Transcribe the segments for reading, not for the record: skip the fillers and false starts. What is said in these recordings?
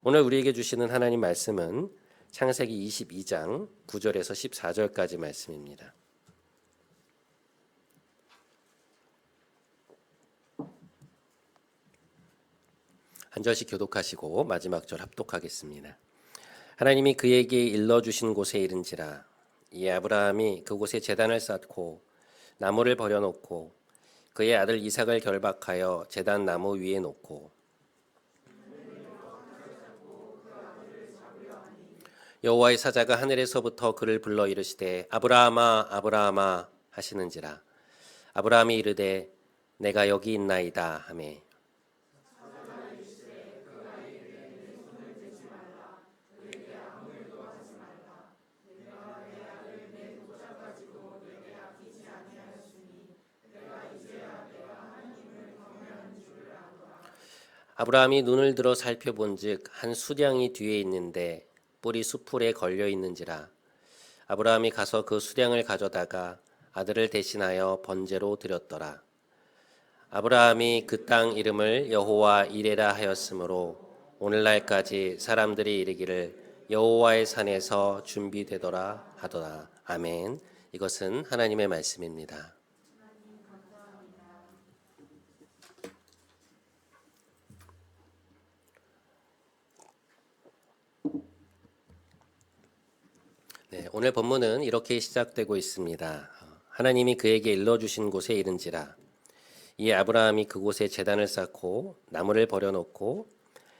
오늘 우리에게 주시는 하나님 말씀은 창세기 22장 9절에서 14절까지 말씀입니다. 한 절씩 교독하시고 마지막 절 합독하겠습니다. 하나님이 그에게 일러주신 곳에 이른지라 이 아브라함이 그곳에 제단을 쌓고 나무를 버려놓고 그의 아들 이삭을 결박하여 제단 나무 위에 놓고 여호와의 사자가 하늘에서부터 그를 불러 이르시되 아브라함아 아브라함아 하시는지라 아브라함이 이르되 내가 여기 있나이다 하매 아브라함이 눈을 들어 살펴본즉 한 수량이 뒤에 있는데 뿔이 수풀에 걸려 있는지라 아브라함이 가서 그 수량을 가져다가 아들을 대신하여 번제로 드렸더라. 아브라함이 그 땅 이름을 여호와 이레라 하였으므로 오늘날까지 사람들이 이르기를 여호와의 산에서 준비되더라 하더라. 아멘. 이것은 하나님의 말씀입니다. 네, 오늘 본문은 이렇게 시작되고 있습니다. 하나님이 그에게 일러주신 곳에 이른지라 이 아브라함이 그곳에 제단을 쌓고 나무를 버려놓고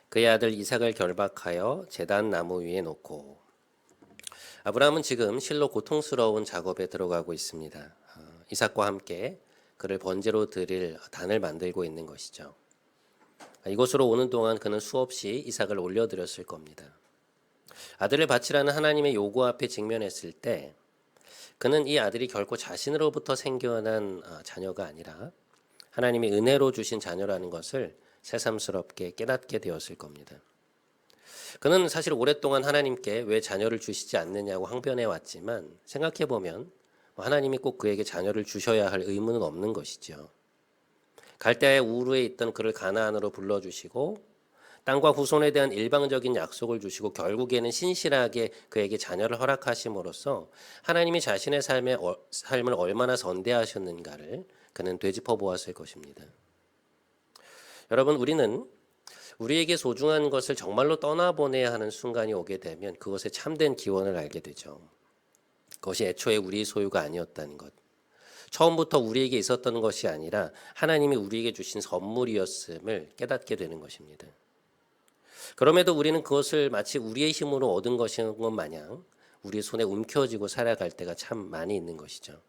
그의 아들 이삭을 결박하여 제단 나무 위에 놓고 아브라함은 지금 실로 고통스러운 작업에 들어가고 있습니다. 이삭과 함께 그를 번제로 드릴 단을 만들고 있는 것이죠. 이곳으로 오는 동안 그는 수없이 이삭을 올려드렸을 겁니다. 아들을 바치라는 하나님의 요구 앞에 직면했을 때 그는 이 아들이 결코 자신으로부터 생겨난 자녀가 아니라 하나님의 은혜로 주신 자녀라는 것을 새삼스럽게 깨닫게 되었을 겁니다. 그는 사실 오랫동안 하나님께 왜 자녀를 주시지 않느냐고 항변해 왔지만 생각해보면 하나님이 꼭 그에게 자녀를 주셔야 할 의무는 없는 것이죠. 갈대아의 우르에 있던 그를 가나안으로 불러주시고 땅과 후손에 대한 일방적인 약속을 주시고 결국에는 신실하게 그에게 자녀를 허락하심으로써 하나님이 자신의 삶을 얼마나 선대하셨는가를 그는 되짚어 보았을 것입니다. 여러분, 우리는 우리에게 소중한 것을 정말로 떠나보내야 하는 순간이 오게 되면 그것의 참된 기원을 알게 되죠. 그것이 애초에 우리의 소유가 아니었다는 것. 처음부터 우리에게 있었던 것이 아니라 하나님이 우리에게 주신 선물이었음을 깨닫게 되는 것입니다. 그럼에도 우리는 그것을 마치 우리의 힘으로 얻은 것인 것 마냥 우리의 손에 움켜쥐고 살아갈 때가 참 많이 있는 것이죠.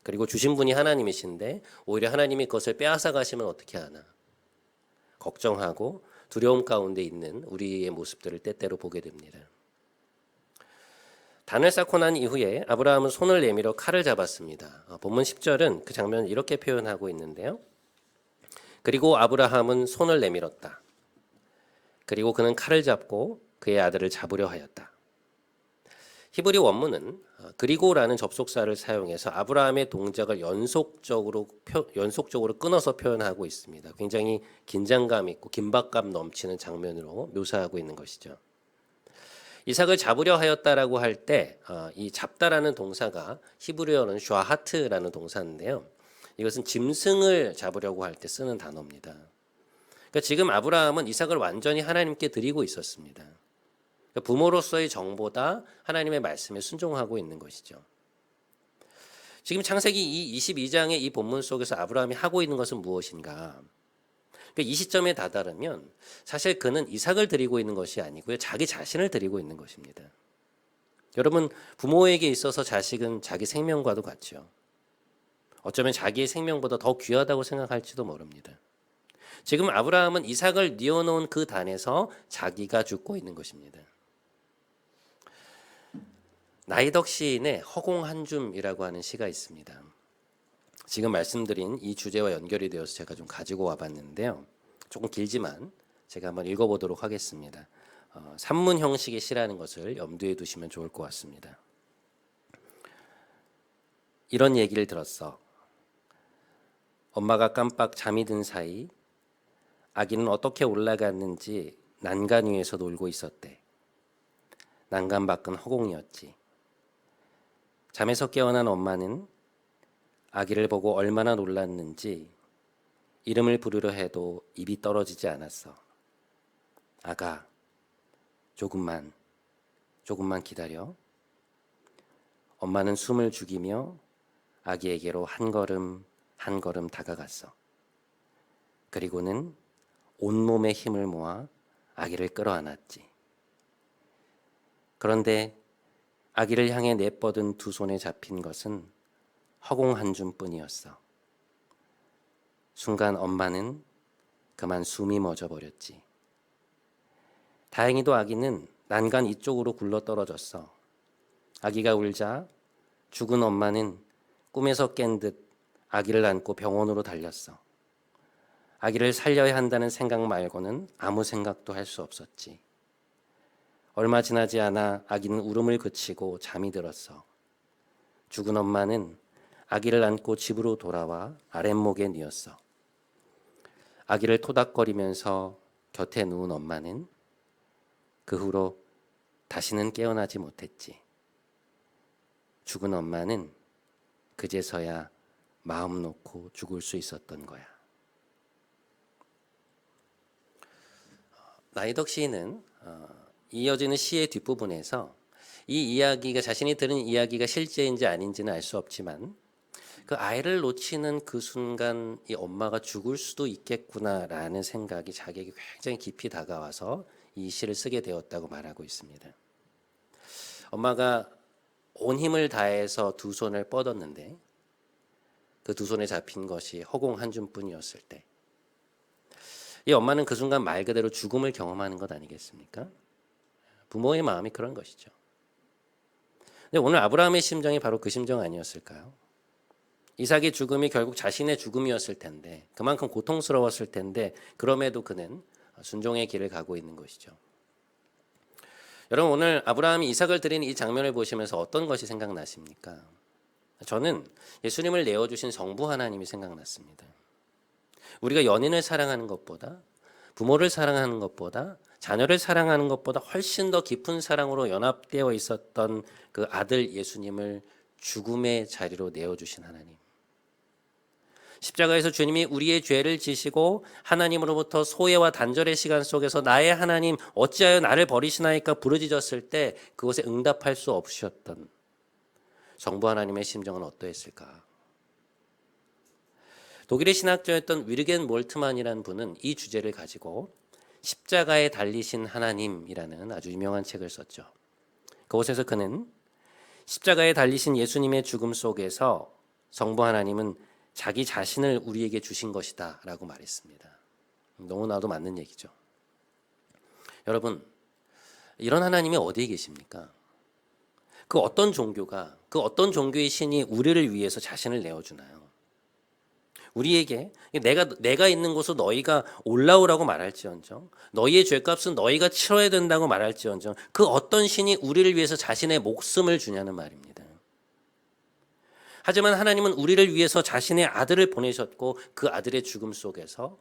그리고 주신 분이 하나님이신데 오히려 하나님이 그것을 빼앗아 가시면 어떻게 하나 걱정하고 두려움 가운데 있는 우리의 모습들을 때때로 보게 됩니다. 단을 쌓고 난 이후에 아브라함은 손을 내밀어 칼을 잡았습니다. 본문 10절은 그 장면을 이렇게 표현하고 있는데요. 그리고 아브라함은 손을 내밀었다. 그리고 그는 칼을 잡고 그의 아들을 잡으려 하였다. 히브리 원문은 그리고라는 접속사를 사용해서 아브라함의 동작을 연속적으로 끊어서 표현하고 있습니다. 굉장히 긴장감 있고 긴박감 넘치는 장면으로 묘사하고 있는 것이죠. 이삭을 잡으려 하였다라고 할 때 이 잡다라는 동사가 히브리어는 슈아하트라는 동사인데요. 이것은 짐승을 잡으려고 할 때 쓰는 단어입니다. 그러니까 지금 아브라함은 이삭을 완전히 하나님께 드리고 있었습니다. 그러니까 부모로서의 정보다 하나님의 말씀에 순종하고 있는 것이죠. 지금 창세기 22장의 이 본문 속에서 아브라함이 하고 있는 것은 무엇인가? 그러니까 이 시점에 다다르면 사실 그는 이삭을 드리고 있는 것이 아니고요. 자기 자신을 드리고 있는 것입니다. 여러분, 부모에게 있어서 자식은 자기 생명과도 같죠. 어쩌면 자기의 생명보다 더 귀하다고 생각할지도 모릅니다. 지금 아브라함은 이삭을 뉘어놓은 그 단에서 자기가 죽고 있는 것입니다. 나이덕 시인의 허공 한 줌이라고 하는 시가 있습니다. 지금 말씀드린 이 주제와 연결이 되어서 제가 좀 가지고 와봤는데요. 조금 길지만 제가 한번 읽어보도록 하겠습니다. 산문 형식의 시라는 것을 염두에 두시면 좋을 것 같습니다. 이런 얘기를 들었어. 엄마가 깜빡 잠이 든 사이 아기는 어떻게 올라갔는지 난간 위에서 놀고 있었대. 난간 밖은 허공이었지. 잠에서 깨어난 엄마는 아기를 보고 얼마나 놀랐는지 이름을 부르려 해도 입이 떨어지지 않았어. 아가, 조금만 기다려. 엄마는 숨을 죽이며 아기에게로 한 걸음 한 걸음 다가갔어. 그리고는 온몸의 힘을 모아 아기를 끌어안았지. 그런데 아기를 향해 내뻗은 두 손에 잡힌 것은 허공 한 줌뿐이었어. 순간 엄마는 그만 숨이 멎어버렸지. 다행히도 아기는 난간 이쪽으로 굴러떨어졌어. 아기가 울자 죽은 엄마는 꿈에서 깬 듯 아기를 안고 병원으로 달렸어. 아기를 살려야 한다는 생각 말고는 아무 생각도 할 수 없었지. 얼마 지나지 않아 아기는 울음을 그치고 잠이 들었어. 죽은 엄마는 아기를 안고 집으로 돌아와 아랫목에 뉘었어. 아기를 토닥거리면서 곁에 누운 엄마는 그 후로 다시는 깨어나지 못했지. 죽은 엄마는 그제서야 마음 놓고 죽을 수 있었던 거야. 나이덕 시인은 이어지는 시의 뒷부분에서 이 이야기가 자신이 들은 이야기가 실제인지 아닌지는 알 수 없지만 그 아이를 놓치는 그 순간 이 엄마가 죽을 수도 있겠구나라는 생각이 자기에게 굉장히 깊이 다가와서 이 시를 쓰게 되었다고 말하고 있습니다. 엄마가 온 힘을 다해서 두 손을 뻗었는데 그 두 손에 잡힌 것이 허공 한 줌뿐이었을 때 이 엄마는 그 순간 말 그대로 죽음을 경험하는 것 아니겠습니까? 부모의 마음이 그런 것이죠. 근데 오늘 아브라함의 심정이 바로 그 심정 아니었을까요? 이삭의 죽음이 결국 자신의 죽음이었을 텐데 그만큼 고통스러웠을 텐데 그럼에도 그는 순종의 길을 가고 있는 것이죠. 여러분 오늘 아브라함이 이삭을 드린 이 장면을 보시면서 어떤 것이 생각나십니까? 저는 예수님을 내어주신 성부 하나님이 생각났습니다. 우리가 연인을 사랑하는 것보다 부모를 사랑하는 것보다 자녀를 사랑하는 것보다 훨씬 더 깊은 사랑으로 연합되어 있었던 그 아들 예수님을 죽음의 자리로 내어주신 하나님. 십자가에서 주님이 우리의 죄를 지시고 하나님으로부터 소외와 단절의 시간 속에서 나의 하나님 어찌하여 나를 버리시나이까 부르짖었을 때 그것에 응답할 수 없으셨던 성부 하나님의 심정은 어떠했을까? 독일의 신학자였던 위르겐 몰트만이라는 분은 이 주제를 가지고 십자가에 달리신 하나님이라는 아주 유명한 책을 썼죠. 그곳에서 그는 십자가에 달리신 예수님의 죽음 속에서 성부 하나님은 자기 자신을 우리에게 주신 것이다 라고 말했습니다. 너무나도 맞는 얘기죠. 여러분, 이런 하나님이 어디에 계십니까? 그 어떤 종교의 신이 우리를 위해서 자신을 내어주나요? 우리에게 내가 있는 곳으로 너희가 올라오라고 말할지언정 너희의 죄값은 너희가 치러야 된다고 말할지언정 그 어떤 신이 우리를 위해서 자신의 목숨을 주냐는 말입니다. 하지만 하나님은 우리를 위해서 자신의 아들을 보내셨고 그 아들의 죽음 속에서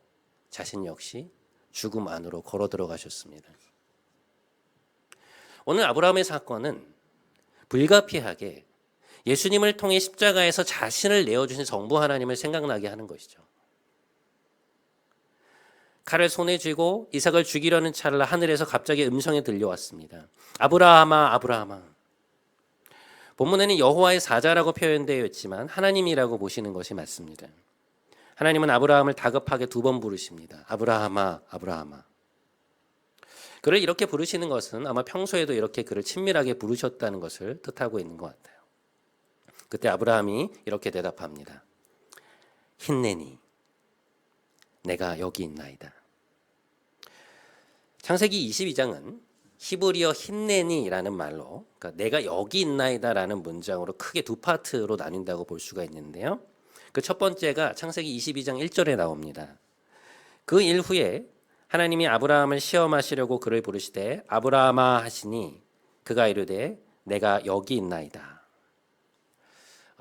자신 역시 죽음 안으로 걸어 들어가셨습니다. 오늘 아브라함의 사건은 불가피하게 예수님을 통해 십자가에서 자신을 내어주신 성부 하나님을 생각나게 하는 것이죠. 칼을 손에 쥐고 이삭을 죽이려는 찰나 하늘에서 갑자기 음성이 들려왔습니다. 아브라함아, 아브라함아. 본문에는 여호와의 사자라고 표현되어 있지만 하나님이라고 보시는 것이 맞습니다. 하나님은 아브라함을 다급하게 두 번 부르십니다. 아브라함아, 아브라함아. 그를 이렇게 부르시는 것은 아마 평소에도 이렇게 그를 친밀하게 부르셨다는 것을 뜻하고 있는 것 같아요. 그때 아브라함이 이렇게 대답합니다. 힌내니 내가 여기 있나이다. 창세기 22장은 히브리어 힌내니라는 말로 그러니까 내가 여기 있나이다라는 문장으로 크게 두 파트로 나뉜다고 볼 수가 있는데요. 그 첫 번째가 창세기 22장 1절에 나옵니다. 그 일 후에 하나님이 아브라함을 시험하시려고 그를 부르시되 아브라함아 하시니 그가 이르되 내가 여기 있나이다.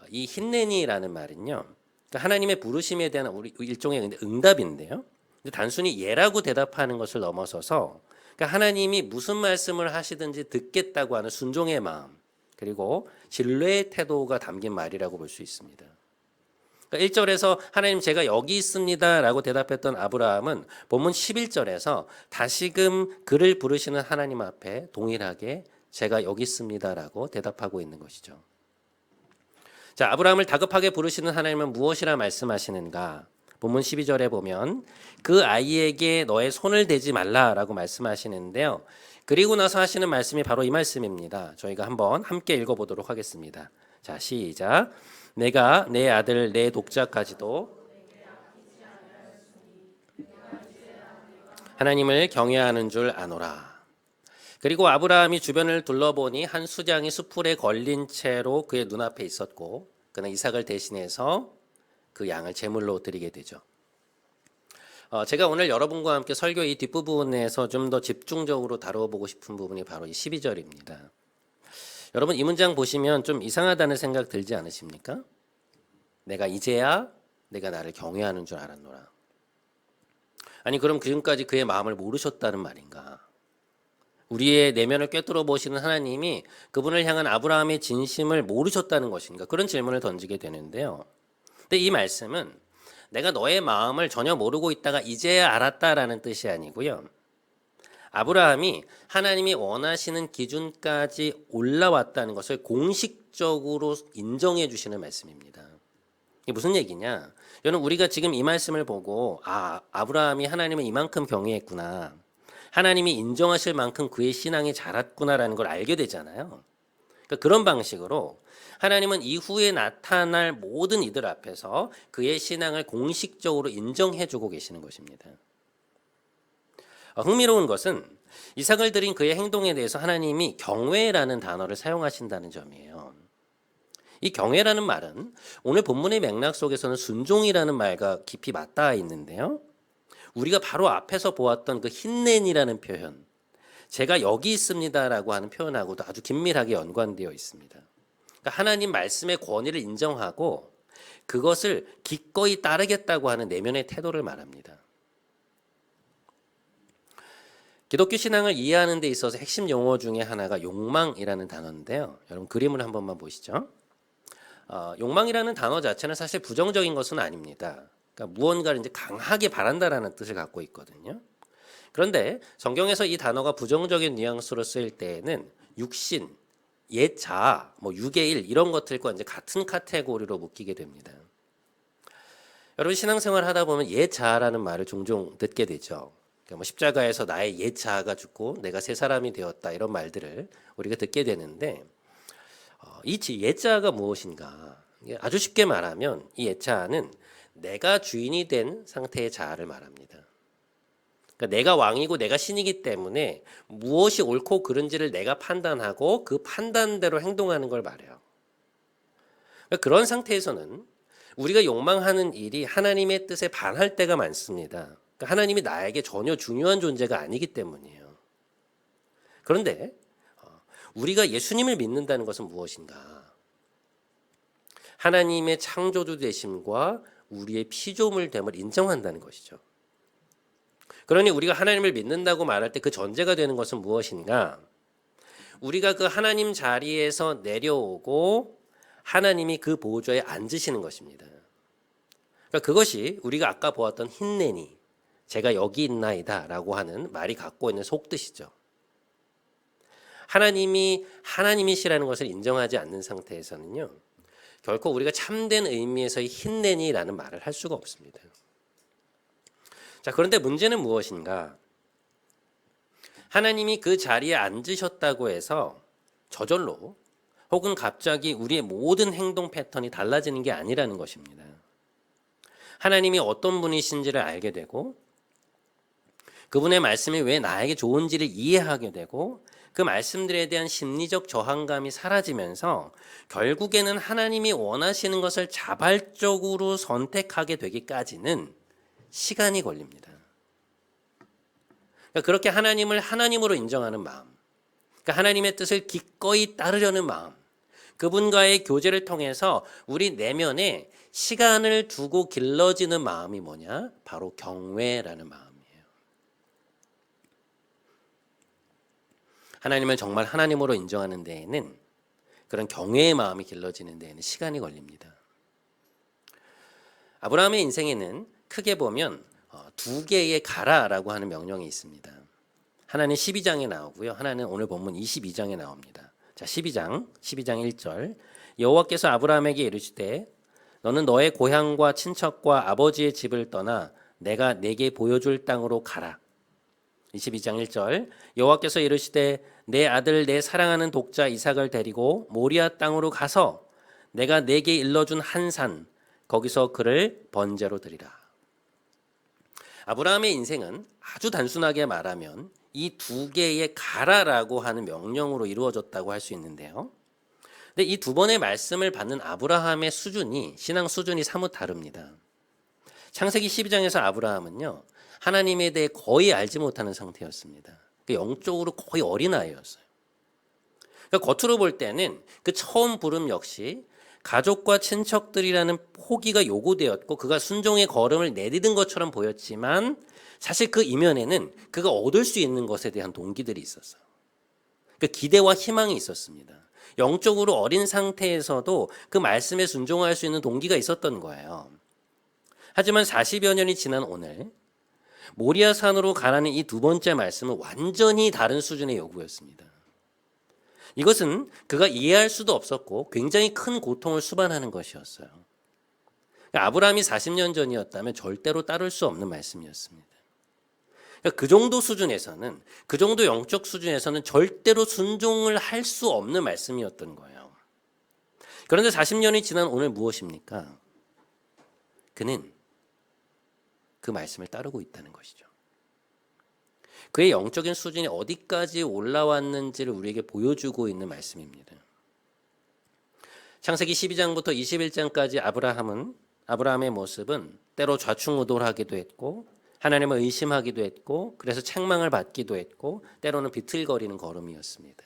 이 힌내니라는 말은요. 그러니까 하나님의 부르심에 대한 우리 일종의 응답인데요. 단순히 예라고 대답하는 것을 넘어서서 그러니까 하나님이 무슨 말씀을 하시든지 듣겠다고 하는 순종의 마음, 그리고 신뢰의 태도가 담긴 말이라고 볼 수 있습니다. 그러니까 1절에서 하나님 제가 여기 있습니다 라고 대답했던 아브라함은 본문 11절에서 다시금 그를 부르시는 하나님 앞에 동일하게 제가 여기 있습니다 라고 대답하고 있는 것이죠. 자, 아브라함을 다급하게 부르시는 하나님은 무엇이라 말씀하시는가? 본문 12절에 보면 그 아이에게 너의 손을 대지 말라라고 말씀하시는데요. 그리고 나서 하시는 말씀이 바로 이 말씀입니다. 저희가 한번 함께 읽어보도록 하겠습니다. 자, 시작. 내가 내 아들 내 독자까지도 하나님을 경외하는 줄 아노라. 그리고 아브라함이 주변을 둘러보니 한 수장이 수풀에 걸린 채로 그의 눈앞에 있었고 그는 이삭을 대신해서 그 양을 제물로 드리게 되죠. 제가 오늘 여러분과 함께 설교 이 뒷부분에서 좀 더 집중적으로 다뤄보고 싶은 부분이 바로 이 12절입니다. 여러분 이 문장 보시면 좀 이상하다는 생각 들지 않으십니까? 내가 이제야 내가 나를 경외하는 줄 알았노라. 아니 그럼 지금까지 그의 마음을 모르셨다는 말인가? 우리의 내면을 꿰뚫어 보시는 하나님이 그분을 향한 아브라함의 진심을 모르셨다는 것인가? 그런 질문을 던지게 되는데요. 근데 이 말씀은 내가 너의 마음을 전혀 모르고 있다가 이제야 알았다라는 뜻이 아니고요. 아브라함이 하나님이 원하시는 기준까지 올라왔다는 것을 공식적으로 인정해 주시는 말씀입니다. 이게 무슨 얘기냐? 여러분 우리가 지금 이 말씀을 보고 아브라함이 하나님을 이만큼 경외했구나. 하나님이 인정하실 만큼 그의 신앙이 자랐구나라는 걸 알게 되잖아요. 그러니까 그런 방식으로 하나님은 이후에 나타날 모든 이들 앞에서 그의 신앙을 공식적으로 인정해주고 계시는 것입니다. 흥미로운 것은 이삭을 드린 그의 행동에 대해서 하나님이 경외라는 단어를 사용하신다는 점이에요. 이 경외라는 말은 오늘 본문의 맥락 속에서는 순종이라는 말과 깊이 맞닿아 있는데요. 우리가 바로 앞에서 보았던 그 힌넨이라는 표현, 제가 여기 있습니다라고 하는 표현하고도 아주 긴밀하게 연관되어 있습니다. 그러니까 하나님 말씀의 권위를 인정하고 그것을 기꺼이 따르겠다고 하는 내면의 태도를 말합니다. 기독교 신앙을 이해하는 데 있어서 핵심 용어 중에 하나가 욕망이라는 단어인데요. 여러분 그림을 한 번만 보시죠. 욕망이라는 단어 자체는 사실 부정적인 것은 아닙니다. 그러니까 무언가를 이제 강하게 바란다라는 뜻을 갖고 있거든요. 그런데 성경에서 이 단어가 부정적인 뉘앙스로 쓰일 때에는 육신, 옛 자아, 육의 일 이런 것들과 이제 같은 카테고리로 묶이게 됩니다. 여러분 신앙생활 하다 보면 옛 자아라는 말을 종종 듣게 되죠. 그러니까 십자가에서 나의 옛 자아가 죽고 내가 새 사람이 되었다 이런 말들을 우리가 듣게 되는데 이 옛 자아가 무엇인가? 아주 쉽게 말하면 이 옛 자아는 내가 주인이 된 상태의 자아를 말합니다. 그러니까 내가 왕이고 내가 신이기 때문에 무엇이 옳고 그른지를 내가 판단하고 그 판단대로 행동하는 걸 말해요. 그러니까 그런 상태에서는 우리가 욕망하는 일이 하나님의 뜻에 반할 때가 많습니다. 그러니까 하나님이 나에게 전혀 중요한 존재가 아니기 때문이에요. 그런데 우리가 예수님을 믿는다는 것은 무엇인가? 하나님의 창조주 되심과 우리의 피조물됨을 인정한다는 것이죠. 그러니 우리가 하나님을 믿는다고 말할 때 그 전제가 되는 것은 무엇인가? 우리가 그 하나님 자리에서 내려오고 하나님이 그 보좌에 앉으시는 것입니다. 그러니까 그것이 우리가 아까 보았던 힌내니 제가 여기 있나이다 라고 하는 말이 갖고 있는 속뜻이죠. 하나님이 하나님이시라는 것을 인정하지 않는 상태에서는요. 결코 우리가 참된 의미에서의 힌내니라는 말을 할 수가 없습니다. 자, 그런데 문제는 무엇인가? 하나님이 그 자리에 앉으셨다고 해서 저절로 혹은 갑자기 우리의 모든 행동 패턴이 달라지는 게 아니라는 것입니다. 하나님이 어떤 분이신지를 알게 되고 그분의 말씀이 왜 나에게 좋은지를 이해하게 되고 그 말씀들에 대한 심리적 저항감이 사라지면서 결국에는 하나님이 원하시는 것을 자발적으로 선택하게 되기까지는 시간이 걸립니다. 그러니까 그렇게 하나님을 하나님으로 인정하는 마음, 그러니까 하나님의 뜻을 기꺼이 따르려는 마음, 그분과의 교제를 통해서 우리 내면에 시간을 두고 길러지는 마음이 뭐냐? 바로 경외라는 마음이에요. 하나님을 정말 하나님으로 인정하는 데에는, 그런 경외의 마음이 길러지는 데에는 시간이 걸립니다. 아브라함의 인생에는 크게 보면 두 개의 가라라고 하는 명령이 있습니다. 하나는 12장에 나오고요. 하나는 오늘 본문 22장에 나옵니다. 자, 12장 1절. 여호와께서 아브라함에게 이르시되 너는 너의 고향과 친척과 아버지의 집을 떠나 내가 네게 보여줄 땅으로 가라. 22장 1절. 여호와께서 이르시되 내 아들 내 사랑하는 독자 이삭을 데리고 모리아 땅으로 가서 내가 네게 일러준 한 산 거기서 그를 번제로 드리라. 아브라함의 인생은 아주 단순하게 말하면 이 두 개의 가라라고 하는 명령으로 이루어졌다고 할 수 있는데요. 근데 이 두 번의 말씀을 받는 아브라함의 수준이, 신앙 수준이 사뭇 다릅니다. 창세기 12장에서 아브라함은요, 하나님에 대해 거의 알지 못하는 상태였습니다. 영적으로 거의 어린아이였어요. 그러니까 겉으로 볼 때는 그 처음 부름 역시 가족과 친척들이라는 포기가 요구되었고 그가 순종의 걸음을 내디딘 것처럼 보였지만 사실 그 이면에는 그가 얻을 수 있는 것에 대한 동기들이 있었어요. 그러니까 기대와 희망이 있었습니다. 영적으로 어린 상태에서도 그 말씀에 순종할 수 있는 동기가 있었던 거예요. 하지만 40여 년이 지난 오늘 모리아 산으로 가라는 이 두 번째 말씀은 완전히 다른 수준의 요구였습니다. 이것은 그가 이해할 수도 없었고 굉장히 큰 고통을 수반하는 것이었어요. 아브라함이 40년 전이었다면 절대로 따를 수 없는 말씀이었습니다. 그 정도 수준에서는, 그 정도 영적 수준에서는 절대로 순종을 할 수 없는 말씀이었던 거예요. 그런데 40년이 지난 오늘 무엇입니까? 그는 그 말씀을 따르고 있다는 것이죠. 그의 영적인 수준이 어디까지 올라왔는지를 우리에게 보여주고 있는 말씀입니다. 창세기 12장부터 21장까지 아브라함의 모습은 때로 좌충우돌하기도 했고 하나님을 의심하기도 했고 그래서 책망을 받기도 했고 때로는 비틀거리는 걸음이었습니다.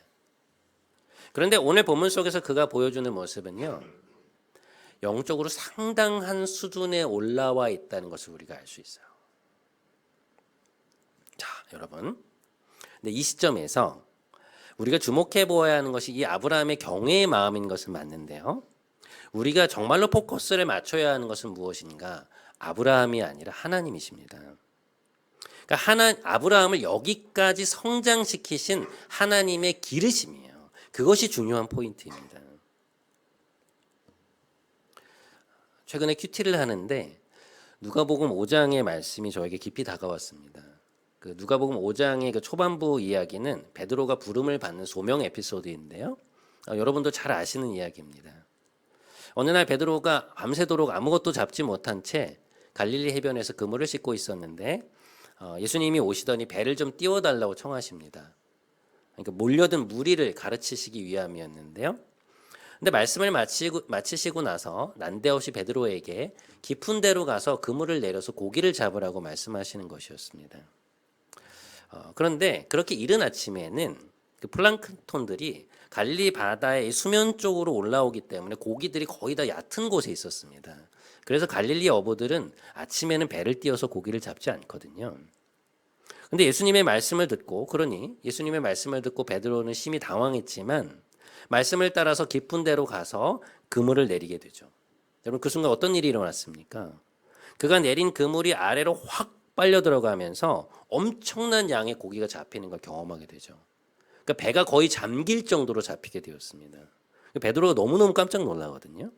그런데 오늘 본문 속에서 그가 보여주는 모습은요, 영적으로 상당한 수준에 올라와 있다는 것을 우리가 알 수 있어요. 자, 여러분. 근데 이 시점에서 우리가 주목해 보아야 하는 것이 이 아브라함의 경외의 마음인 것은 맞는데요. 우리가 정말로 포커스를 맞춰야 하는 것은 무엇인가? 아브라함이 아니라 하나님이십니다. 그러니까 아브라함을 여기까지 성장시키신 하나님의 기르심이에요. 그것이 중요한 포인트입니다. 최근에 큐티를 하는데 누가복음 5장의 말씀이 저에게 깊이 다가왔습니다. 그 누가복음 5장의 그 초반부 이야기는 베드로가 부름을 받는 소명 에피소드인데요. 여러분도 잘 아시는 이야기입니다. 어느 날 베드로가 밤새도록 아무것도 잡지 못한 채 갈릴리 해변에서 그물을 씻고 있었는데 예수님이 오시더니 배를 좀 띄워달라고 청하십니다. 그러니까 몰려든 무리를 가르치시기 위함이었는데요. 근데 말씀을 마치시고 나서 난데없이 베드로에게 깊은 데로 가서 그물을 내려서 고기를 잡으라고 말씀하시는 것이었습니다. 그런데 그렇게 이른 아침에는 그 플랑크톤들이 갈릴리 바다의 수면 쪽으로 올라오기 때문에 고기들이 거의 다 얕은 곳에 있었습니다. 그래서 갈릴리 어부들은 아침에는 배를 띄워서 고기를 잡지 않거든요. 근데 예수님의 말씀을 듣고 베드로는 심히 당황했지만 말씀을 따라서 깊은 데로 가서 그물을 내리게 되죠. 여러분, 그 순간 어떤 일이 일어났습니까? 그가 내린 그물이 아래로 확 빨려 들어가면서 엄청난 양의 고기가 잡히는 걸 경험하게 되죠. 그러니까 배가 거의 잠길 정도로 잡히게 되었습니다. 베드로가 너무너무 깜짝 놀라거든요.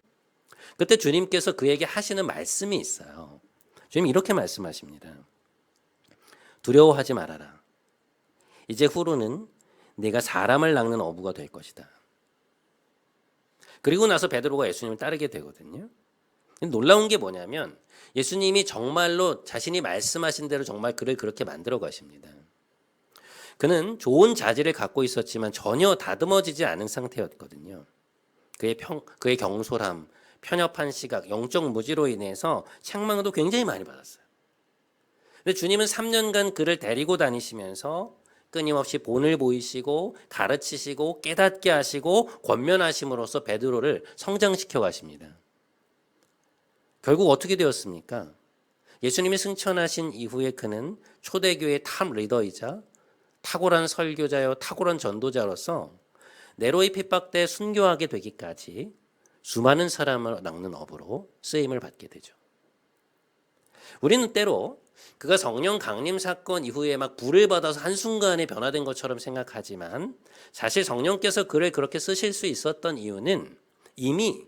그때 주님께서 그에게 하시는 말씀이 있어요. 주님 이렇게 말씀하십니다. 두려워하지 말아라. 이제 후로는 네가 사람을 낚는 어부가 될 것이다. 그리고 나서 베드로가 예수님을 따르게 되거든요. 놀라운 게 뭐냐면 예수님이 정말로 자신이 말씀하신 대로 정말 그를 그렇게 만들어 가십니다. 그는 좋은 자질을 갖고 있었지만 전혀 다듬어지지 않은 상태였거든요. 그의 경솔함, 편협한 시각, 영적 무지로 인해서 책망도 굉장히 많이 받았어요. 근데 주님은 3년간 그를 데리고 다니시면서 끊임없이 본을 보이시고 가르치시고 깨닫게 하시고 권면하심으로써 베드로를 성장시켜 가십니다. 결국 어떻게 되었습니까? 예수님이 승천하신 이후에 그는 초대교회의 탑 리더이자 탁월한 설교자요, 탁월한 전도자로서 네로의 핍박대에 순교하게 되기까지 수많은 사람을 낚는 어부로 쓰임을 받게 되죠. 우리는 때로 그가 성령 강림 사건 이후에 막 불을 받아서 한순간에 변화된 것처럼 생각하지만 사실 성령께서 그를 그렇게 쓰실 수 있었던 이유는 이미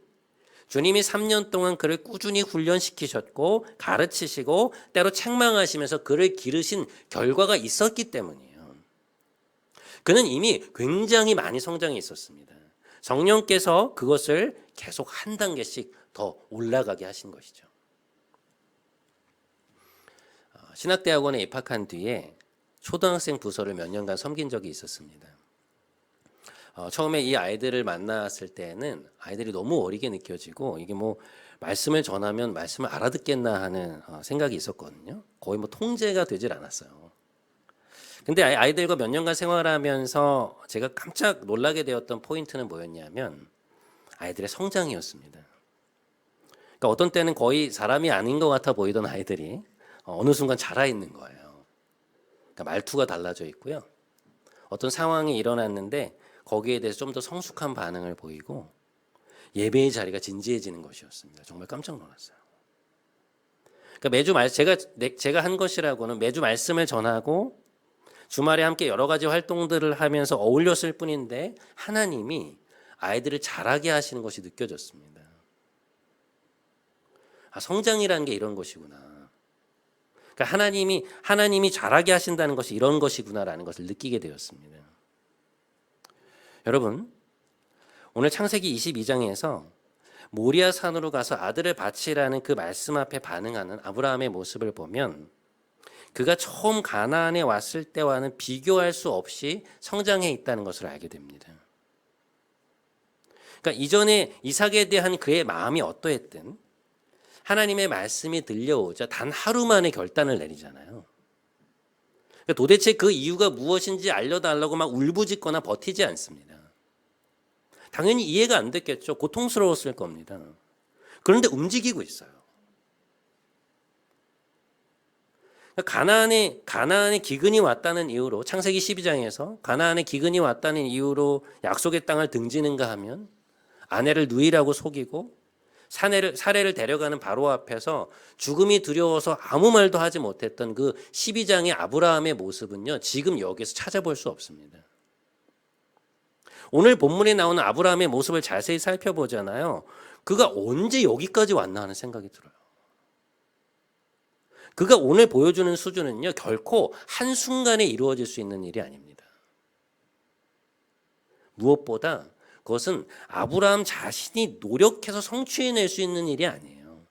주님이 3년 동안 그를 꾸준히 훈련시키셨고 가르치시고 때로 책망하시면서 그를 기르신 결과가 있었기 때문이에요. 그는 이미 굉장히 많이 성장해 있었습니다. 성령께서 그것을 계속 한 단계씩 더 올라가게 하신 것이죠. 신학대학원에 입학한 뒤에 초등학생 부서를 몇 년간 섬긴 적이 있었습니다. 처음에 이 아이들을 만났을 때는 아이들이 너무 어리게 느껴지고 이게 뭐 말씀을 전하면 말씀을 알아듣겠나 하는 생각이 있었거든요. 거의 뭐 통제가 되질 않았어요. 근데 아이들과 몇 년간 생활하면서 제가 깜짝 놀라게 되었던 포인트는 뭐였냐면 아이들의 성장이었습니다. 그러니까 어떤 때는 거의 사람이 아닌 것 같아 보이던 아이들이 어느 순간 자라 있는 거예요. 그러니까 말투가 달라져 있고요. 어떤 상황이 일어났는데 거기에 대해서 좀 더 성숙한 반응을 보이고 예배의 자리가 진지해지는 것이었습니다. 정말 깜짝 놀랐어요. 그러니까 제가 한 것이라고는 매주 말씀을 전하고 주말에 함께 여러 가지 활동들을 하면서 어울렸을 뿐인데 하나님이 아이들을 자라게 하시는 것이 느껴졌습니다. 성장이라는 게 이런 것이구나. 그러니까 하나님이 자라게 하신다는 것이 이런 것이구나라는 것을 느끼게 되었습니다. 여러분, 오늘 창세기 22장에서 모리아 산으로 가서 아들을 바치라는 그 말씀 앞에 반응하는 아브라함의 모습을 보면 그가 처음 가나안에 왔을 때와는 비교할 수 없이 성장해 있다는 것을 알게 됩니다. 그러니까 이전에 이삭에 대한 그의 마음이 어떠했든 하나님의 말씀이 들려오자 단 하루 만에 결단을 내리잖아요. 그러니까 도대체 그 이유가 무엇인지 알려달라고 막 울부짖거나 버티지 않습니다. 당연히 이해가 안 됐겠죠. 고통스러웠을 겁니다. 그런데 움직이고 있어요. 가나안에 기근이 왔다는 이유로 창세기 12장에서 가나안에 기근이 왔다는 이유로 약속의 땅을 등지는가 하면 아내를 누이라고 속이고 사례를 데려가는 바로 앞에서 죽음이 두려워서 아무 말도 하지 못했던 그 12장의 아브라함의 모습은요, 지금 여기서 찾아볼 수 없습니다. 오늘 본문에 나오는 아브라함의 모습을 자세히 살펴보잖아요. 그가 언제 여기까지 왔나 하는 생각이 들어요. 그가 오늘 보여주는 수준은요, 결코 한순간에 이루어질 수 있는 일이 아닙니다. 무엇보다 그것은 아브라함 자신이 노력해서 성취해낼 수 있는 일이 아니에요.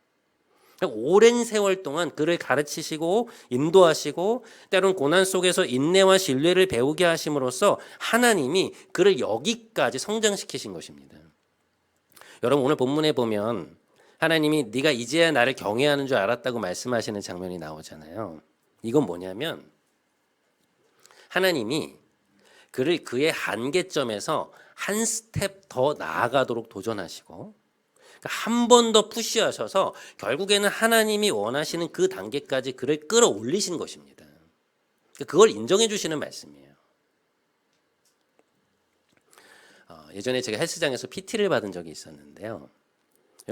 오랜 세월 동안 그를 가르치시고 인도하시고 때론 고난 속에서 인내와 신뢰를 배우게 하심으로써 하나님이 그를 여기까지 성장시키신 것입니다. 여러분, 오늘 본문에 보면 하나님이 네가 이제야 나를 경외하는 줄 알았다고 말씀하시는 장면이 나오잖아요. 이건 뭐냐면 하나님이 그를 그의 한계점에서 한 스텝 더 나아가도록 도전하시고 한 번 더 푸시하셔서 결국에는 하나님이 원하시는 그 단계까지 그를 끌어올리신 것입니다. 그걸 인정해 주시는 말씀이에요. 예전에 제가 헬스장에서 PT를 받은 적이 있었는데요.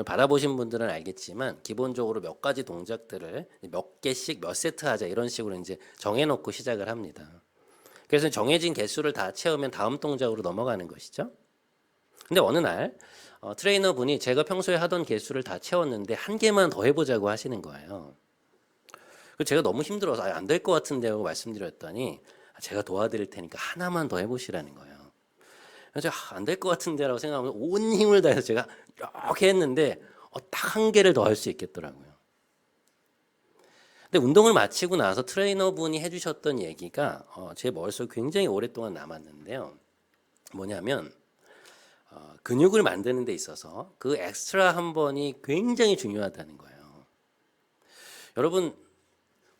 받아보신 분들은 알겠지만 기본적으로 몇 가지 동작들을 몇 개씩 몇 세트 하자 이런 식으로 이제 정해놓고 시작을 합니다. 그래서 정해진 개수를 다 채우면 다음 동작으로 넘어가는 것이죠. 근데 어느 날 트레이너 분이 제가 평소에 하던 개수를 다 채웠는데 한 개만 더 해보자고 하시는 거예요. 제가 너무 힘들어서 안 될 것 같은데 하고 말씀드렸더니 제가 도와드릴 테니까 하나만 더 해보시라는 거예요. 그래서 안 될 것 같은데라고 생각하면 온 힘을 다해서 제가 이렇게 했는데 딱 한 개를 더 할 수 있겠더라고요. 근데 운동을 마치고 나서 트레이너 분이 해주셨던 얘기가 제 머릿속에 굉장히 오랫동안 남았는데요. 뭐냐면 근육을 만드는 데 있어서 그 엑스트라 한 번이 굉장히 중요하다는 거예요. 여러분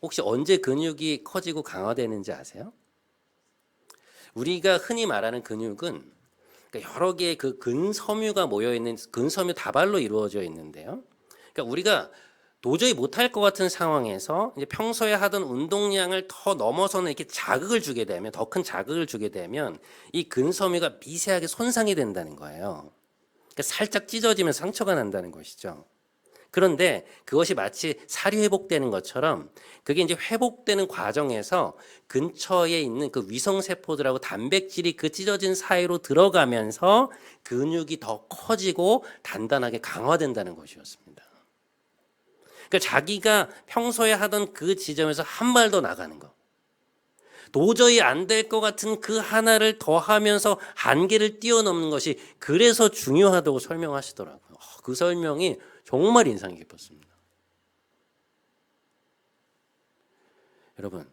혹시 언제 근육이 커지고 강화되는지 아세요? 우리가 흔히 말하는 근육은 여러 개의 그 근섬유가 모여 있는 근섬유 다발로 이루어져 있는데요. 그러니까 우리가 도저히 못할 것 같은 상황에서 이제 평소에 하던 운동량을 더 넘어서는 이렇게 자극을 주게 되면, 더 큰 자극을 주게 되면 이 근섬유가 미세하게 손상이 된다는 거예요. 그러니까 살짝 찢어지면 상처가 난다는 것이죠. 그런데 그것이 마치 살이 회복되는 것처럼 그게 이제 회복되는 과정에서 근처에 있는 그 위성세포들하고 단백질이 그 찢어진 사이로 들어가면서 근육이 더 커지고 단단하게 강화된다는 것이었습니다. 그러니까 자기가 평소에 하던 그 지점에서 한 발 더 나가는 거. 도저히 안 될 것 같은 그 하나를 더 하면서 한계를 뛰어넘는 것이 그래서 중요하다고 설명하시더라고요. 그 설명이 정말 인상이 깊었습니다. 여러분,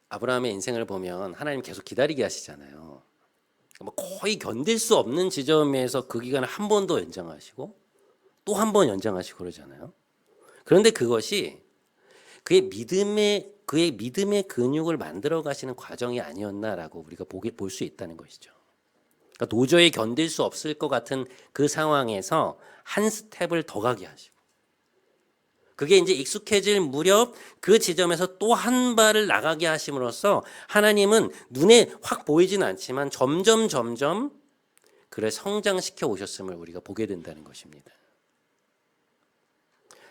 아브라함의 인생을 보면 하나님 계속 기다리게 하시잖아요. 거의 견딜 수 없는 지점에서 그 기간을 한 번 더 연장하시고 또 한 번 연장하시고 그러잖아요. 그런데 그것이 그의 믿음의 근육을 만들어 가시는 과정이 아니었나라고 우리가 볼 수 있다는 것이죠. 그러니까 도저히 견딜 수 없을 것 같은 그 상황에서 한 스텝을 더 가게 하시고, 그게 이제 익숙해질 무렵 그 지점에서 또 한 발을 나가게 하심으로써 하나님은 눈에 확 보이지는 않지만 점점 그를 성장시켜 오셨음을 우리가 보게 된다는 것입니다.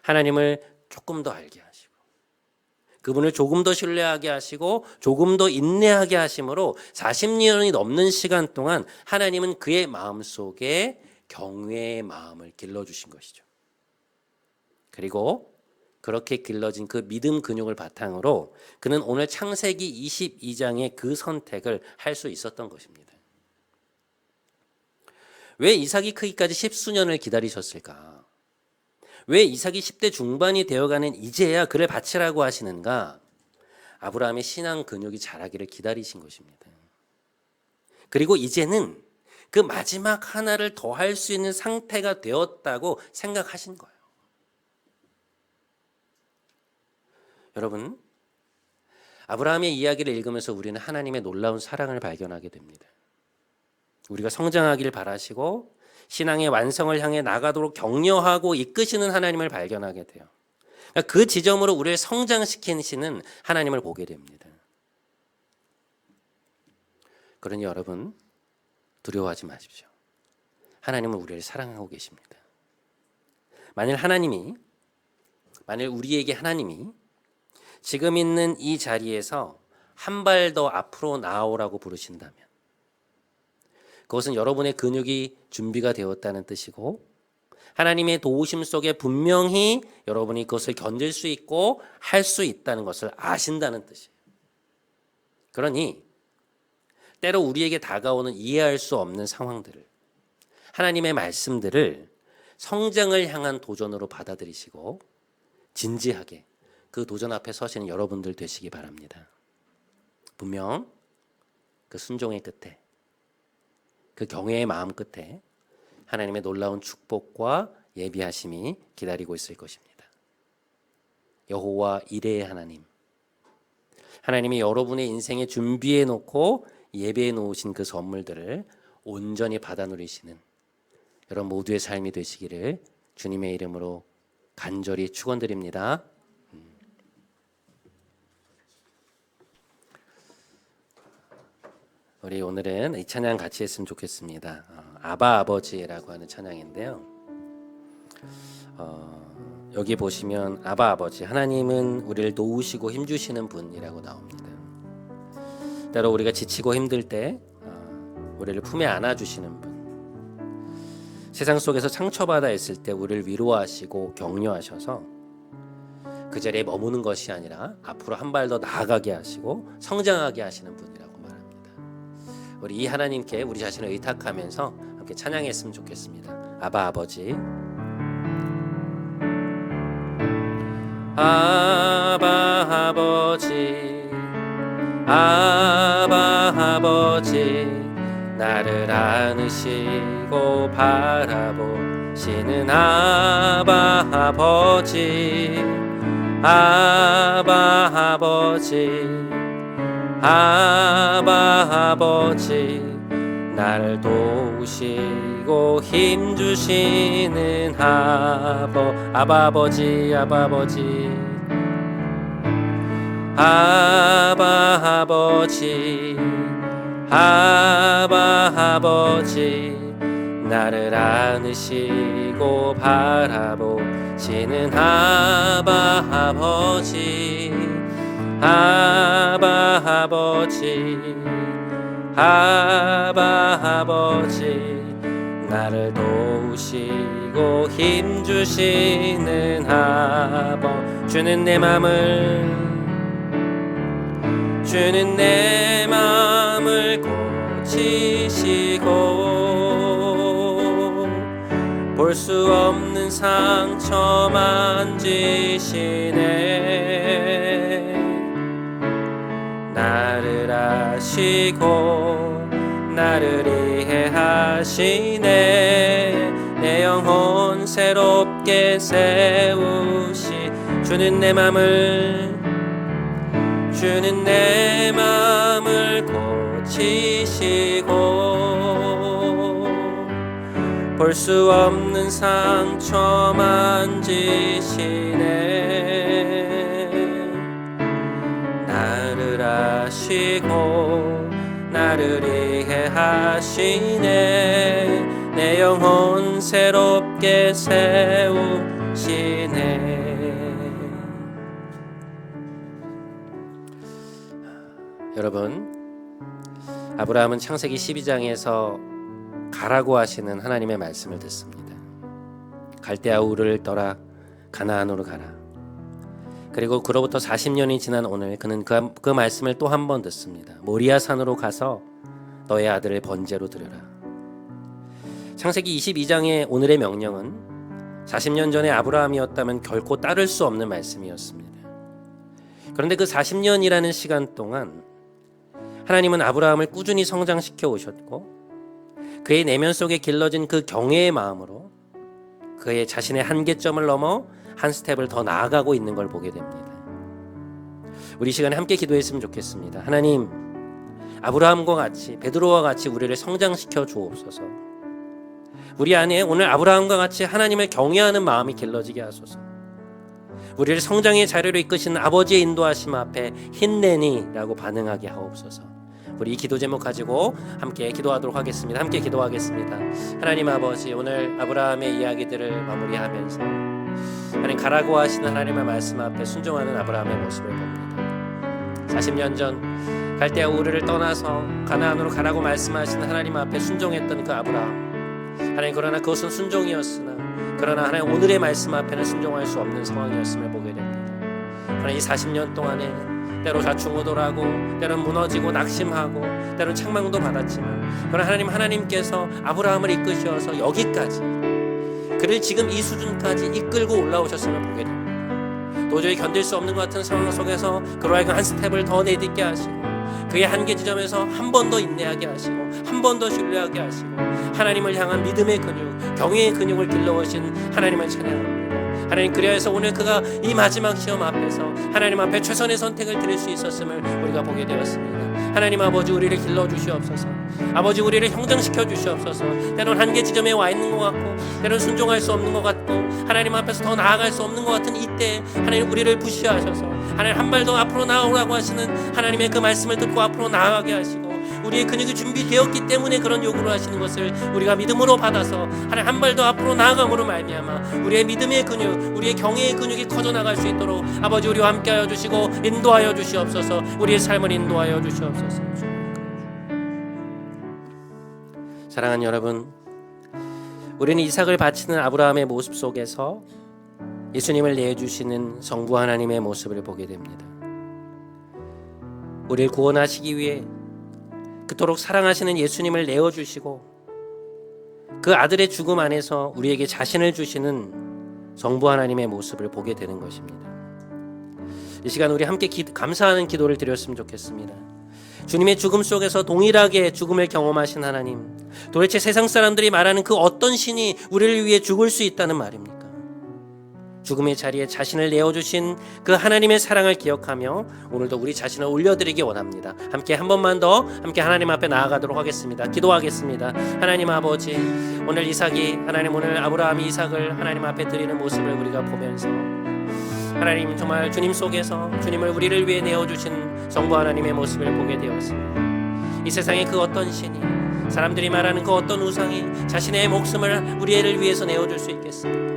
하나님을 조금 더 알게 하시고, 그분을 조금 더 신뢰하게 하시고 조금 더 인내하게 하심으로 40년이 넘는 시간 동안 하나님은 그의 마음속에 경외의 마음을 길러주신 것이죠. 그리고 그렇게 길러진 그 믿음 근육을 바탕으로 그는 오늘 창세기 22장의 그 선택을 할 수 있었던 것입니다. 왜 이삭이 크기까지 10수년을 기다리셨을까? 왜 이삭이 10대 중반이 되어가는 이제야 그를 바치라고 하시는가? 아브라함의 신앙 근육이 자라기를 기다리신 것입니다. 그리고 이제는 그 마지막 하나를 더 할 수 있는 상태가 되었다고 생각하신 거예요. 여러분, 아브라함의 이야기를 읽으면서 우리는 하나님의 놀라운 사랑을 발견하게 됩니다. 우리가 성장하기를 바라시고 신앙의 완성을 향해 나가도록 격려하고 이끄시는 하나님을 발견하게 돼요. 그 지점으로 우리를 성장시키시는 하나님을 보게 됩니다. 그러니 여러분, 두려워하지 마십시오. 하나님은 우리를 사랑하고 계십니다. 만일 우리에게 하나님이 지금 있는 이 자리에서 한 발 더 앞으로 나아오라고 부르신다면 그것은 여러분의 근육이 준비가 되었다는 뜻이고, 하나님의 도우심 속에 분명히 여러분이 그것을 견딜 수 있고 할 수 있다는 것을 아신다는 뜻이에요. 그러니 때로 우리에게 다가오는 이해할 수 없는 상황들을, 하나님의 말씀들을 성장을 향한 도전으로 받아들이시고 진지하게 그 도전 앞에 서시는 여러분들 되시기 바랍니다. 분명 그 순종의 끝에, 그 경외의 마음 끝에 하나님의 놀라운 축복과 예비하심이 기다리고 있을 것입니다. 여호와 이레의 하나님, 하나님이 여러분의 인생에 준비해 놓고 예배해 놓으신 그 선물들을 온전히 받아 누리시는 여러분 모두의 삶이 되시기를 주님의 이름으로 간절히 축원드립니다. 우리 오늘은 이 찬양 같이 했으면 좋겠습니다. 아바 아버지라고 하는 찬양인데요. 여기 보시면 아바 아버지, 하나님은 우리를 도우시고 힘주시는 분이라고 나옵니다. 때로 우리가 지치고 힘들 때 우리를 품에 안아주시는 분, 세상 속에서 상처받아 있을 때 우리를 위로하시고 격려하셔서 그 자리에 머무는 것이 아니라 앞으로 한 발 더 나아가게 하시고 성장하게 하시는 분이라고 말합니다. 우리 이 하나님께 우리 자신을 의탁하면서 함께 찬양했으면 좋겠습니다. 아바 아버지, 아바 아버지, 아바 아버지, 나를 안으시고 바라보시는 아바 아버지, 아바 아버지, 아바 아버지, 나를 도우시고 힘주시는 아버지 아버지 나를 안으시고 바라보시는 아버지 나를 도우시고 힘주시는 주는 내 맘을 고치시고 볼 수 없는 상처 만지시네. 나를 아시고 나를 이해하시네. 내 영혼 새롭게 세우시 주는 내 맘을 고치시고 볼 수 없는 상처 만지시네. 나를 아시고 나를 이해하시네. 내 영혼 새롭게 세우시네. 여러분, 아브라함은 창세기 12장에서 가라고 하시는 하나님의 말씀을 듣습니다. 갈대아 우르를 떠나 가나안으로 가라. 그리고 그로부터 40년이 지난 오늘 그는 그 말씀을 또 한 번 듣습니다. 모리아 산으로 가서 너의 아들을 번제로 드려라. 창세기 22장의 오늘의 명령은 40년 전에 아브라함이었다면 결코 따를 수 없는 말씀이었습니다. 그런데 그 40년이라는 시간 동안 하나님은 아브라함을 꾸준히 성장시켜 오셨고 그의 내면 속에 길러진 그 경외의 마음으로 그의 자신의 한계점을 넘어 한 스텝을 더 나아가고 있는 걸 보게 됩니다. 우리 시간에 함께 기도했으면 좋겠습니다. 하나님, 아브라함과 같이 베드로와 같이 우리를 성장시켜 주옵소서. 우리 안에 오늘 아브라함과 같이 하나님을 경외하는 마음이 길러지게 하소서. 우리를 성장의 자리로 이끄시는 아버지의 인도하심 앞에 힘내니라고 반응하게 하옵소서. 우리 이 기도 제목 가지고 함께 기도하도록 하겠습니다. 함께 기도하겠습니다. 하나님 아버지, 오늘 아브라함의 이야기들을 마무리하면서 하나님 가라고 하시는 하나님의 말씀 앞에 순종하는 아브라함의 모습을 봅니다. 40년 전 갈대아 우르를 떠나서 가나안으로 가라고 말씀하시는 하나님 앞에 순종했던 그 아브라함, 하나님 그러나 그것은 순종이었으나 그러나 하나님 오늘의 말씀 앞에는 순종할 수 없는 상황이었음을 보게 됩니다. 하나님 이 40년 동안에 때로 좌충우돌하고 때로는 무너지고 낙심하고 때로는 책망도 받았지만 그러나 하나님께서 아브라함을 이끄셔서 여기까지 그를 지금 이 수준까지 이끌고 올라오셨음을 보게 됩니다. 도저히 견딜 수 없는 것 같은 상황 속에서 그로 하여금 한 스텝을 더 내딛게 하시고 그의 한계 지점에서 한 번 더 인내하게 하시고 한 번 더 신뢰하게 하시고 하나님을 향한 믿음의 근육, 경외의 근육을 길러오신 하나님을 찬양합니다. 하나님, 그리하여서 오늘 그가 이 마지막 시험 앞에서 하나님 앞에 최선의 선택을 드릴 수 있었음을 우리가 보게 되었습니다. 하나님 아버지, 우리를 길러주시옵소서. 아버지, 우리를 형장시켜 주시옵소서. 때론 한계 지점에 와 있는 것 같고 때론 순종할 수 없는 것 같고 하나님 앞에서 더 나아갈 수 없는 것 같은 이때 하나님 우리를 부시하셔서 하나님 한 발 더 앞으로 나아오라고 하시는 하나님의 그 말씀을 듣고 앞으로 나아가게 하시고 우리의 근육이 준비되었기 때문에 그런 요구를 하시는 것을 우리가 믿음으로 받아서 하나님 한 발 더 앞으로 나아감으로 말미암아 우리의 믿음의 근육, 우리의 경외의 근육이 커져나갈 수 있도록 아버지 우리와 함께하여 주시고 인도하여 주시옵소서. 우리의 삶을 인도하여 주시옵소서. 사랑하는 여러분, 우리는 이삭을 바치는 아브라함의 모습 속에서 예수님을 내주시는 성부 하나님의 모습을 보게 됩니다. 우리를 구원하시기 위해 그토록 사랑하시는 예수님을 내어주시고 그 아들의 죽음 안에서 우리에게 자신을 주시는 성부 하나님의 모습을 보게 되는 것입니다. 이 시간 우리 함께 감사하는 기도를 드렸으면 좋겠습니다. 주님의 죽음 속에서 동일하게 죽음을 경험하신 하나님, 도대체 세상 사람들이 말하는 그 어떤 신이 우리를 위해 죽을 수 있다는 말입니까? 죽음의 자리에 자신을 내어주신 그 하나님의 사랑을 기억하며 오늘도 우리 자신을 올려드리기 원합니다. 함께 한 번만 더 함께 하나님 앞에 나아가도록 하겠습니다. 기도하겠습니다. 하나님 아버지, 오늘 이삭이 하나님 오늘 아브라함이 이삭을 하나님 앞에 드리는 모습을 우리가 보면서 하나님 정말 주님 속에서 주님을 우리를 위해 내어주신 성부 하나님의 모습을 보게 되었습니다. 이 세상의 그 어떤 신이 사람들이 말하는 그 어떤 우상이 자신의 목숨을 우리를 위해서 내어줄 수 있겠습니까?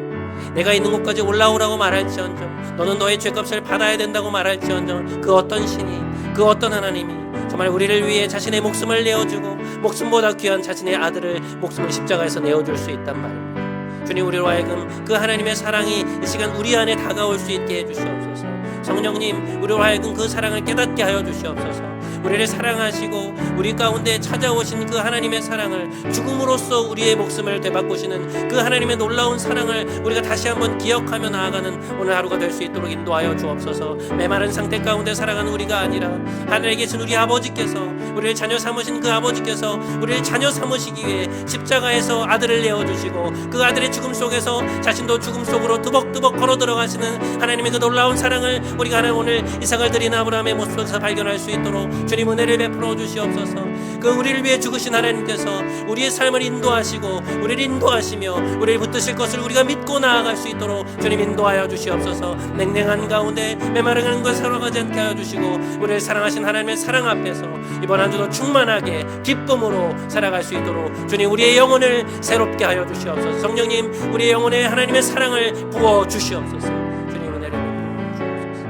내가 있는 곳까지 올라오라고 말할지언정 너는 너의 죄값을 받아야 된다고 말할지언정 그 어떤 신이 그 어떤 하나님이 정말 우리를 위해 자신의 목숨을 내어주고 목숨보다 귀한 자신의 아들을 목숨을 십자가에서 내어줄 수 있단 말입니다. 주님, 우리로 하여금 그 하나님의 사랑이 이 시간 우리 안에 다가올 수 있게 해주시옵소서. 성령님, 우리로 하여금 그 사랑을 깨닫게 하여 주시옵소서. 우리를 사랑하시고 우리 가운데 찾아오신 그 하나님의 사랑을 죽음으로써 우리의 목숨을 되바꾸시는 그 하나님의 놀라운 사랑을 우리가 다시 한번 기억하며 나아가는 오늘 하루가 될 수 있도록 인도하여 주옵소서. 메마른 상태 가운데 살아가는 우리가 아니라 하늘에 계신 우리 아버지께서 우리를 자녀 삼으신 그 아버지께서 우리를 자녀 삼으시기 위해 십자가에서 아들을 내어주시고 그 아들의 죽음 속에서 자신도 죽음 속으로 두벅두벅 걸어 들어가시는 하나님의 그 놀라운 사랑을 우리가 하나님 오늘 이삭을 드린 아브라함의 모습에서 발견할 수 있도록 주님 은혜를 베풀어 주시옵소서. 그 우리를 위해 죽으신 하나님께서 우리의 삶을 인도하시고 우리를 인도하시며 우리를 붙드실 것을 우리가 믿고 나아갈 수 있도록 주님 인도하여 주시옵소서. 냉랭한 가운데 메마른 것 살아가지 않게 하여 주시고 우리를 사랑하신 하나님의 사랑 앞에서 이번 한 주도 충만하게 기쁨으로 살아갈 수 있도록 주님 우리의 영혼을 새롭게 하여 주시옵소서. 성령님, 우리의 영혼에 하나님의 사랑을 부어 주시옵소서. 주님 은혜를 베풀어 주옵소서.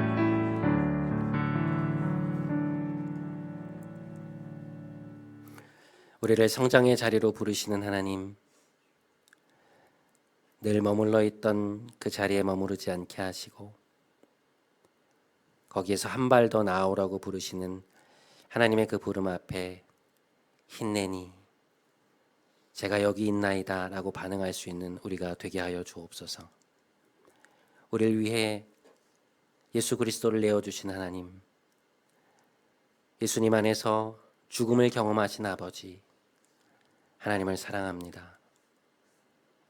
우리를 성장의 자리로 부르시는 하나님, 늘 머물러 있던 그 자리에 머무르지 않게 하시고 거기에서 한 발 더 나아오라고 부르시는 하나님의 그 부름 앞에 힘내니 제가 여기 있나이다 라고 반응할 수 있는 우리가 되게 하여 주옵소서. 우리를 위해 예수 그리스도를 내어주신 하나님, 예수님 안에서 죽음을 경험하신 아버지, 하나님을 사랑합니다.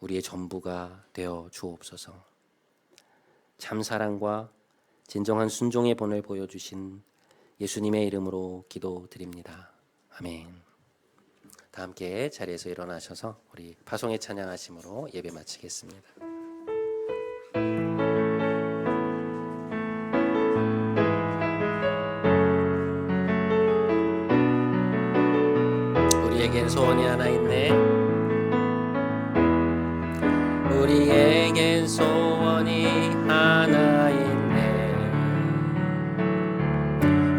우리의 전부가 되어 주옵소서. 참 사랑과 진정한 순종의 본을 보여주신 예수님의 이름으로 기도드립니다. 아멘. 다 함께 자리에서 일어나셔서 우리 파송의 찬양하심으로 예배 마치겠습니다. 우리에겐 소원이 하나 있네. 우리에겐 소원이 하나 있네.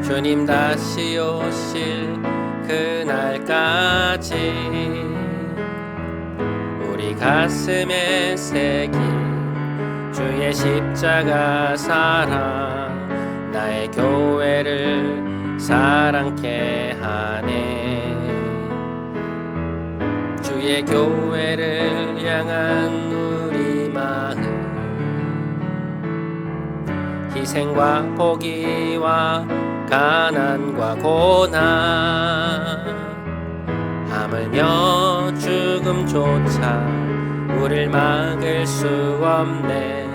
주님 다시 오실 그날까지 우리 가슴에 새긴 주의 십자가 사랑, 나의 교회를 사랑케 하네. 주의 교회를 향한 우리 마음, 희생과 포기와 가난과 고난, 하물며 죽음조차 우릴 막을 수 없네.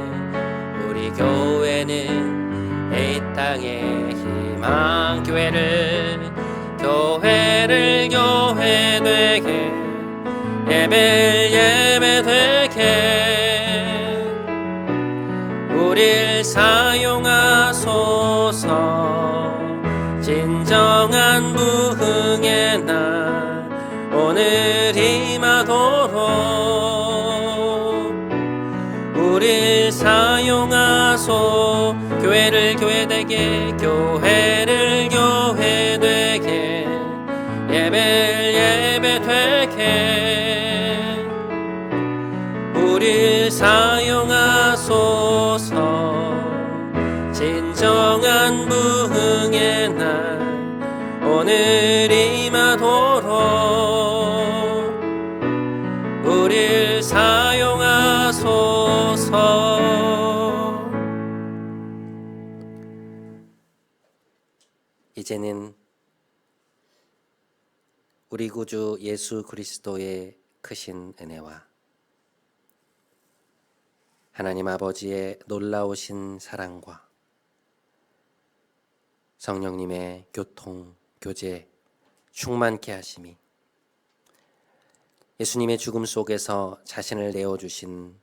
우리 교회는 이 땅의 희망, 교회를 교회 되게, 예배 되게 우릴 사용하소서. 진정한 부흥의 날 오늘 임하도록 우릴 사용하소. 교회를 교회되게, 교회를 교회되게, 예배 되게 우릴 사용하소서. 진정한 부흥의 날 오늘 임하도록 우릴 사용하소서. 이제는 우리 구주 예수 그리스도의 크신 은혜와 하나님 아버지의 놀라우신 사랑과 성령님의 교통, 교제, 충만케 하심이 예수님의 죽음 속에서 자신을 내어주신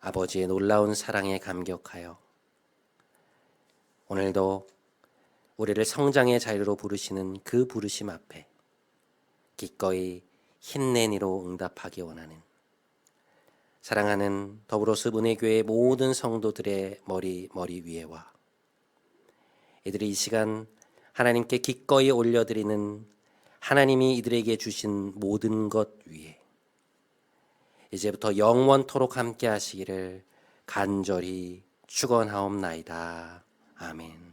아버지의 놀라운 사랑에 감격하여 오늘도 우리를 성장의 자리로 부르시는 그 부르심 앞에 기꺼이 힘내니로 응답하기 원하는 사랑하는 더불어서 은혜교회 모든 성도들의 머리 위에와 이들이 이 시간 하나님께 기꺼이 올려드리는 하나님이 이들에게 주신 모든 것 위에 이제부터 영원토록 함께 하시기를 간절히 축원하옵나이다. 아멘.